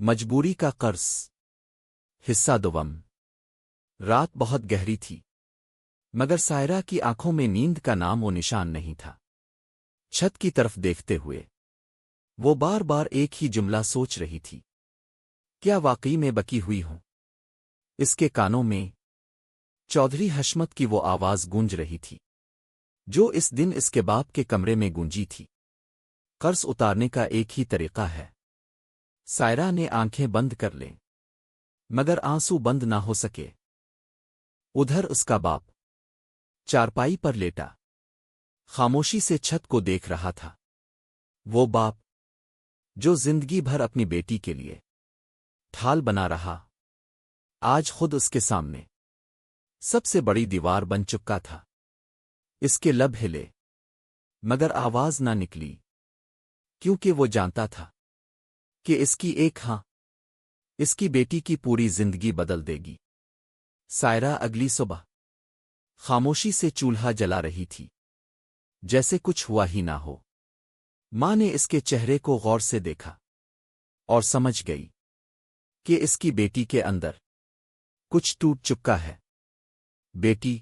مجبوری کا قرض حصہ دوم۔ رات بہت گہری تھی مگر سائرہ کی آنکھوں میں نیند کا نام و نشان نہیں تھا۔ چھت کی طرف دیکھتے ہوئے وہ بار بار ایک ہی جملہ سوچ رہی تھی، کیا واقعی میں بکی ہوئی ہوں؟ اس کے کانوں میں چودھری حشمت کی وہ آواز گونج رہی تھی جو اس دن اس کے باپ کے کمرے میں گونجی تھی۔ قرض اتارنے کا ایک ہی طریقہ ہے۔ سائرہ نے آنکھیں بند کر لیں مگر آنسو بند نہ ہو سکے۔ ادھر اس کا باپ چارپائی پر لیٹا خاموشی سے چھت کو دیکھ رہا تھا۔ وہ باپ جو زندگی بھر اپنی بیٹی کے لیے ڈھال بنا رہا، آج خود اس کے سامنے سب سے بڑی دیوار بن چکا تھا۔ اس کے لب ہلے مگر آواز نہ نکلی، کیونکہ وہ جانتا تھا کہ اس کی ایک ہاں اس کی بیٹی کی پوری زندگی بدل دے گی۔ سائرہ اگلی صبح خاموشی سے چولہا جلا رہی تھی جیسے کچھ ہوا ہی نہ ہو۔ ماں نے اس کے چہرے کو غور سے دیکھا اور سمجھ گئی کہ اس کی بیٹی کے اندر کچھ ٹوٹ چکا ہے۔ بیٹی،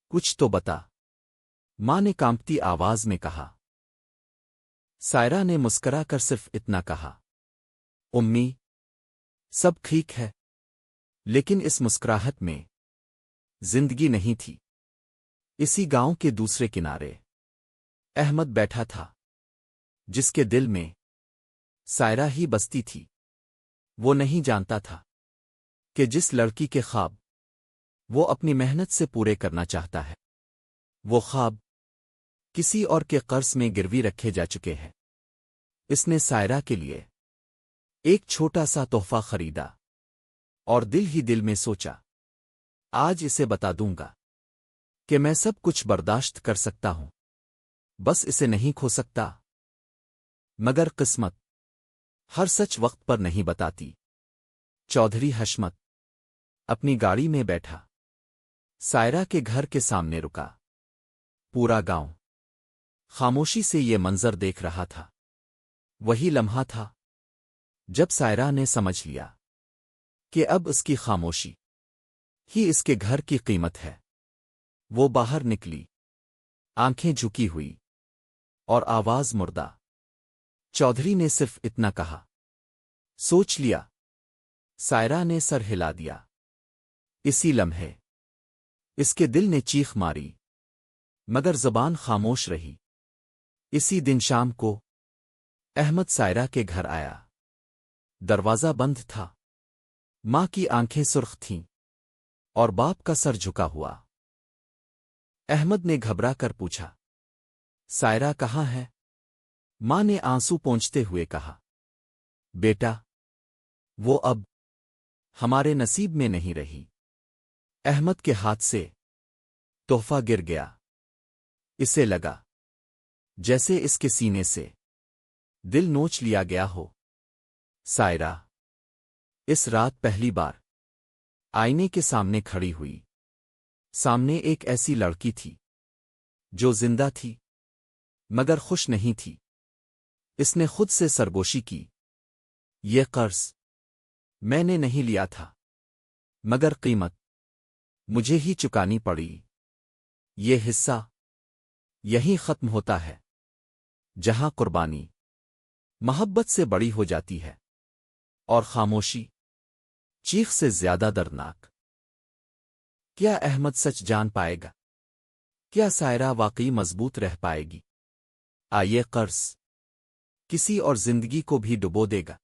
کچھ تو بتا، ماں نے کانپتی آواز میں کہا۔ سائرہ نے مسکرا کر صرف اتنا کہا، امی، سب ٹھیک ہے۔ لیکن اس مسکراہٹ میں زندگی نہیں تھی۔ اسی گاؤں کے دوسرے کنارے احمد بیٹھا تھا جس کے دل میں سائرہ ہی بستی تھی۔ وہ نہیں جانتا تھا کہ جس لڑکی کے خواب وہ اپنی محنت سے پورے کرنا چاہتا ہے، وہ خواب کسی اور کے قرض میں گروی رکھے جا چکے ہیں۔ اس نے سائرہ کے لیے ایک چھوٹا سا تحفہ خریدا اور دل ہی دل میں سوچا، آج اسے بتا دوں گا کہ میں سب کچھ برداشت کر سکتا ہوں، بس اسے نہیں کھو سکتا۔ مگر قسمت ہر سچ وقت پر نہیں بتاتی۔ چودھری حشمت اپنی گاڑی میں بیٹھا سائرہ کے گھر کے سامنے رکا۔ پورا گاؤں خاموشی سے یہ منظر دیکھ رہا تھا۔ وہی لمحہ تھا جب سائرہ نے سمجھ لیا کہ اب اس کی خاموشی ہی اس کے گھر کی قیمت ہے۔ وہ باہر نکلی، آنکھیں جھکی ہوئی اور آواز مردہ۔ چودھری نے صرف اتنا کہا، سوچ لیا؟ سائرہ نے سر ہلا دیا۔ اسی لمحے اس کے دل نے چیخ ماری مگر زبان خاموش رہی۔ اسی دن شام کو احمد سائرہ کے گھر آیا۔ دروازہ بند تھا، ماں کی آنکھیں سرخ تھیں اور باپ کا سر جھکا ہوا۔ احمد نے گھبرا کر پوچھا، سائرہ کہاں ہے؟ ماں نے آنسو پونچھتے ہوئے کہا، بیٹا، وہ اب ہمارے نصیب میں نہیں رہی۔ احمد کے ہاتھ سے تحفہ گر گیا۔ اسے لگا جیسے اس کے سینے سے دل نوچ لیا گیا ہو۔ سائرہ اس رات پہلی بار آئینے کے سامنے کھڑی ہوئی۔ سامنے ایک ایسی لڑکی تھی جو زندہ تھی مگر خوش نہیں تھی۔ اس نے خود سے سرگوشی کی، یہ قرض میں نے نہیں لیا تھا مگر قیمت مجھے ہی چکانی پڑی۔ یہ حصہ یہیں ختم ہوتا ہے جہاں قربانی محبت سے بڑی ہو جاتی ہے اور خاموشی چیخ سے زیادہ دردناک۔ کیا احمد سچ جان پائے گا؟ کیا سائرہ واقعی مضبوط رہ پائے گی؟ آئیے قرض کسی اور زندگی کو بھی ڈبو دے گا۔